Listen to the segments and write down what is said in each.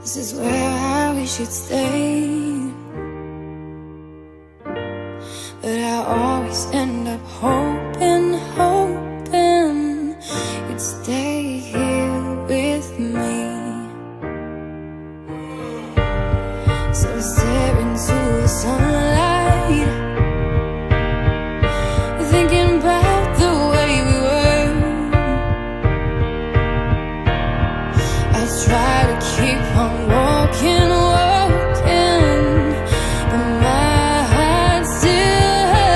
This is where I wish you'd stay, but I always end up hoping you'd stay here with me. So I stare into the sunlight, thinking about the way we were. I try to keep on walking, but my heart still hurts.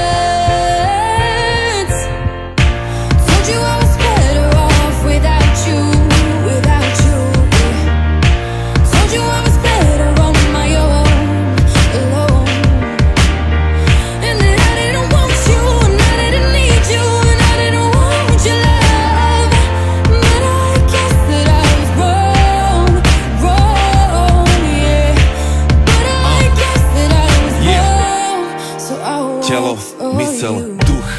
Told you I was better off without you. Told you I was better on my own, alone. And that I didn't want you, and I didn't need you, and I didn't want your love. But I guess that I was wrong, yeah. But I guess that I was wrong, so I won't Telo, mysel, duch,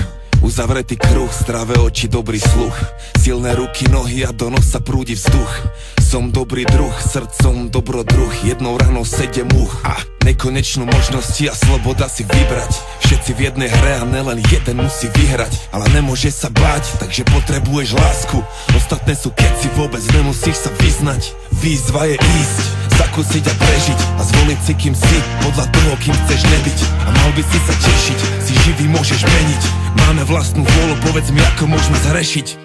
uzavretý kruh, zdravé oči, dobrý sluch, silné ruky, nohy a do nosa prúdi vzduch. Som dobrý druh, srdcom dobrodruh, jednou ranou 7 much a nekonečnú možnosti a sloboda si vybrať. Všetci v jednej hre a nelen jeden musí vyhrať, ale nemôže sa báť, takže potrebuješ lásku. Ostatné sú keci, vôbec nemusíš sa vyznať. Výzva je ísť, zakúsiť a prežiť a zvoliť si kým si, podľa toho kým chceš nebyť. A mal by si sa tešiť, si živý môžeš meniť. Máme vlastnú vôľu, povedz mi ako môžeme zhrešiť.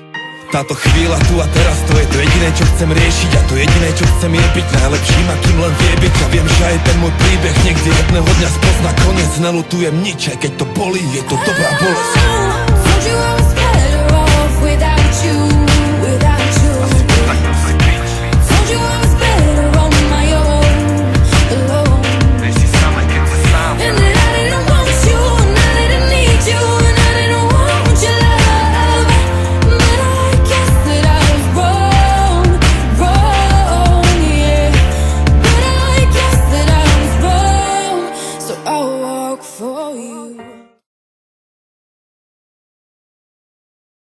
Táto chvíľa tu a teraz, to je to jediné čo chcem riešiť, a to jediné čo chcem je byť najlepším akým len vie byť. A viem, že aj ten môj príbeh niekde jedného dňa spozna koniec. Nelutujem nič, aj keď to bolí, je to dobrá bolesť.